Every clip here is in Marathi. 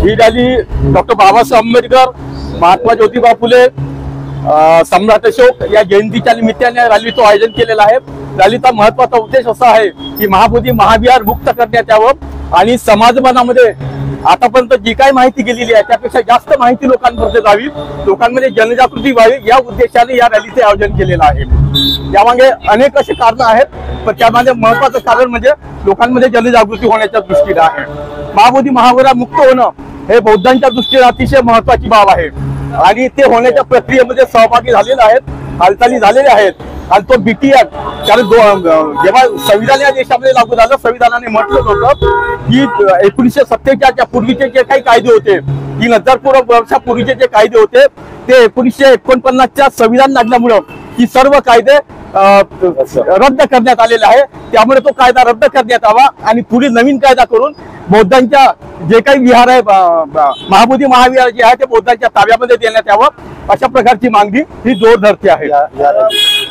ही रॅली डॉक्टर बाबासाहेब आंबेडकर, महात्मा ज्योतिबा फुले, सम्राट अशोक या जयंतीच्या निमित्ताने रॅलीचं आयोजन केलेलं आहे। रॅलीचा महत्वाचा उद्देश असा आहे की महाबोधी महाविहार मुक्त करण्यात यावं आणि समाजमनामध्ये आतापर्यंत जी काही माहिती गेलेली आहे त्यापेक्षा जास्त माहिती लोकांपर्यंत जावी, लोकांमध्ये जनजागृती व्हावी या उद्देशाने या रॅलीचे आयोजन केलेलं आहे। यामागे अनेक असे कारण आहेत, पण त्यामध्ये महत्वाचं कारण म्हणजे लोकांमध्ये जनजागृती होण्याच्या दृष्टीने आहे। महाबोधी महाविहार मुक्त होणं हे बौद्धांच्या दृष्टीने अतिशय महत्वाची बाब आहे आणि ते होण्याच्या प्रक्रियेमध्ये सहभागी झालेले आहेत, हालचाली झालेल्या आहेत। आणि तो BTR कारण जेव्हा संविधान या देशामध्ये लागू झालं, संविधानाने म्हटलं होतं की 1947च्या पूर्वीचे जे काही कायदे होते, 3000 वर्षापूर्वीचे जे कायदे होते ते 1949च्या संविधान लागल्यामुळं ही सर्व कायदे रद्द करण्यात आलेले आहे। त्यामुळे तो कायदा रद्द करण्यात यावा आणि पुढे नवीन कायदा करून बौद्धांच्या जे काही विहार आहे, महाबोधी महाविहार जे आहे ते बौद्धांच्या ताब्यामध्ये देण्यात यावं, अशा प्रकारची मागणी ही जोर धरते आहे।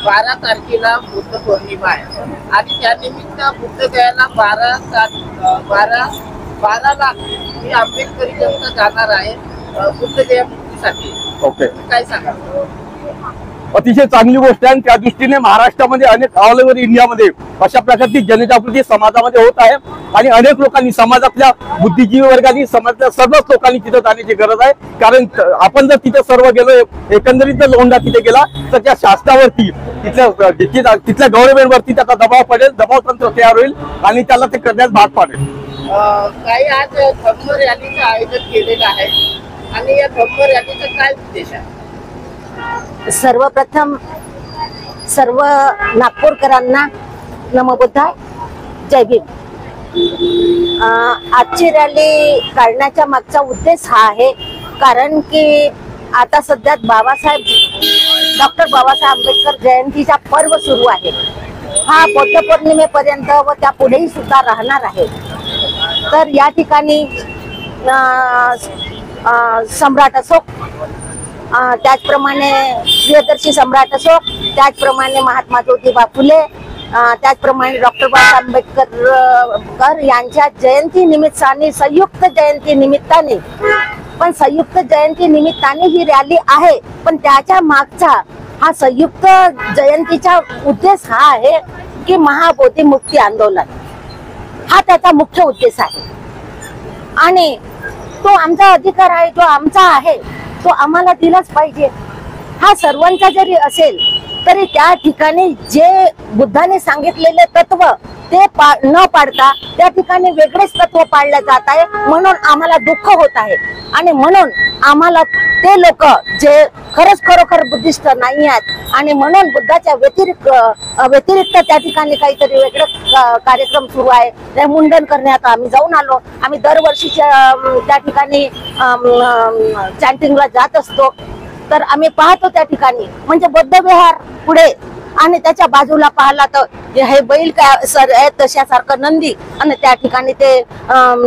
12 तारखेला बुद्ध पौर्णिमा आहे आणि त्यानिमित्त बुद्धगयाला 12 लाख ही आंबेडकरी जनता जाणार आहे बुद्धगया मुक्तीसाठी। ओके, काय सांगा? अतिशय चांगली गोष्ट आहे। त्या दृष्टीने महाराष्ट्रामध्ये अनेक ऑल ओव्हर इंडियामध्ये अशा प्रकारची जनजागृती समाजामध्ये होत आहे आणि अनेक लोकांनी, समाजातल्या बुद्धिजीवी वर्गाने, समाजातल्या सर्वच लोकांनी तिथे जाण्याची गरज आहे। कारण आपण जर तिथे सर्व गेलो, एकंदरीत जर लोंढा तिथे गेला तर त्या शासनावरती, तिथल्या गव्हर्नमेंटवरती त्याचा दबाव पडेल, दबाव तंत्र तयार होईल आणि त्याला ते करण्यास भाग पाडेल। काही आज धम्म रॅलीचं आयोजन केलेलं आहे आणि या धम्म रॅलीचा काय उद्देश आहे? सर्वप्रथम सर्व नागपूरकरांना नमो बुद्धाय, जय भीम। आजची रॅली काढण्याचा मागचा उद्देश हा आहे कारण की आता सध्या डॉक्टर बाबासाहेब आंबेडकर जयंतीचा पर्व सुरू आहे। हा बौद्ध पौर्णिमेपर्यंत व त्या पुढेही सुद्धा राहणार आहे। तर या ठिकाणी सम्राट अशोक, त्याचप्रमाणे प्रियदर्शी सम्राट अशोक, त्याचप्रमाणे महात्मा ज्योतिबा फुले, त्याचप्रमाणे डॉक्टर बाबासाहेब आंबेडकर यांच्या जयंती निमित्ताने, संयुक्त जयंती निमित्ताने ही रॅली आहे। पण त्याच्या मागचा हा संयुक्त जयंतीचा उद्देश हा आहे की महाबोधी मुक्ती आंदोलन हा त्याचा मुख्य उद्देश आहे आणि तो आमचा अधिकार आहे, जो आमचा आहे तो आम्हाला दिलाच पाहिजे। हा सर्वांचा जरी असेल तरी त्या ठिकाणी जे बुद्धाने सांगितलेले तत्व ते न पाडता त्या ठिकाणी वेगळेच तत्व पाळले जात आहे, म्हणून आम्हाला दुःख होत आहे आणि म्हणून आम्हाला ते लोक जे खरोखर बुद्धिस्ट नाही आहेत आणि म्हणून बुद्धाच्या व्यतिरिक्त त्या ठिकाणी काहीतरी वेगळे कार्यक्रम सुरू आहे, ते मुंडन करण्यात आम्ही जाऊन आलो। आम्ही दरवर्षीच्या त्या ठिकाणी चॅन्टिंगला जात असतो, तर आम्ही पाहतो त्या ठिकाणी म्हणजे बौद्ध विहार पुढे आणि त्याच्या बाजूला पाहिला तर हे बैल सर आहे तशासारखं नंदी आणि त्या ठिकाणी ते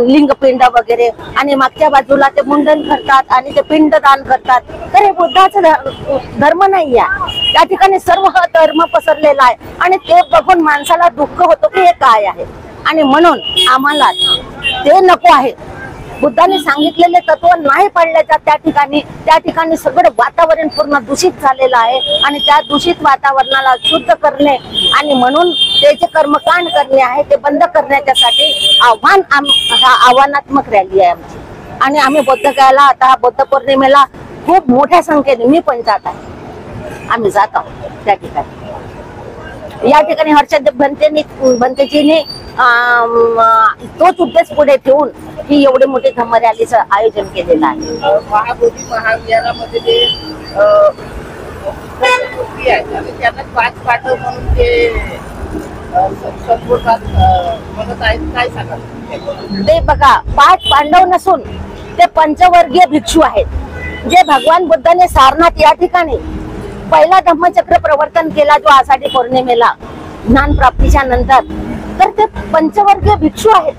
लिंगपिंड वगैरे आणि मागच्या बाजूला ते मुंडन करतात आणि ते पिंडदान करतात। तर हे बुद्धाचा धर्म नाही आहे, त्या ठिकाणी सर्व धर्म पसरलेला आहे आणि ते बघून माणसाला दुःख होतो की हे काय आहे आणि म्हणून आम्हाला ते नको आहे। बुद्धाने सांगितलेले तत्व नाही पाळले जात त्या ठिकाणी सगळं वातावरण पूर्ण दूषित झालेलं आहे आणि त्या दूषित वातावरणाला शुद्ध करणे आणि म्हणून ते जे कर्मकांड करणे आहे ते बंद करण्यासाठी आव्हानात्मक रॅली आहे आमची आणि आम्ही बौद्धगयाला आता बौद्ध पौर्णिमेला खूप मोठ्या संख्येने, मी पण जात आहे, आम्ही जात आहोत त्या ठिकाणी। या ठिकाणी हर्षद भंतेजीने तोच उद्देश पुढे ठेवून ही एवढे मोठे धम्म रॅलीचं आयोजन केलेलं आहे। महाबोधी महाविहारामध्ये जे मूर्ती आहे आणि त्यांना 5 पांडव म्हणून ते संबोधतात म्हणत आहेत, काय सांगाल? ते बघा, 5 पांडव नसून ते पंचवर्गीय भिक्षू आहेत जे भगवान बुद्धाने सारनाथ या ठिकाणी पहिला धम्मचक्र प्रवर्तन केला जो आषाढी पौर्णिमेला ज्ञान प्राप्तीच्या नंतर, तर ते पंचवर्गीय भिक्षू आहेत।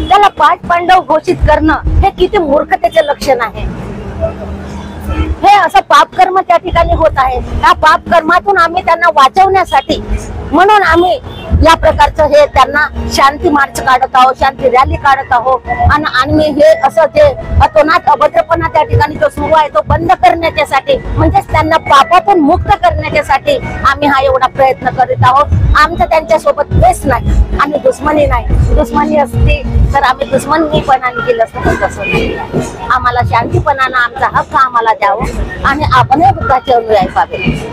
त्याला 5 पांडव घोषित करणं हे किती मूर्खतेचे लक्षण आहे। हे असं पापकर्म त्या ठिकाणी होत आहे। त्या पापकर्मातून आम्ही त्यांना वाचवण्यासाठी म्हणून आम्ही या प्रकारचं हे त्यांना शांती मार्च काढत आहोत, शांती रॅली काढत आहोत आणि हे असं जे अतोनात अभद्रपणा त्या ठिकाणी जो सुरू आहे तो बंद करण्याच्यासाठी, म्हणजेच त्यांना पापातून मुक्त करण्याच्यासाठी आम्ही हा एवढा प्रयत्न करीत आहोत. आमचं त्यांच्यासोबत द्वेष नाही आणि दुश्मनी नाही. दुश्मनी असते तर आम्ही दुश्मनीपणाने केलं असतं, पण तसं नाही. आम्हाला शांतीपणानं आमचा हक्क आम्हाला द्यावं आणि आपणही बुद्धाचे अनुयायी व्हावे.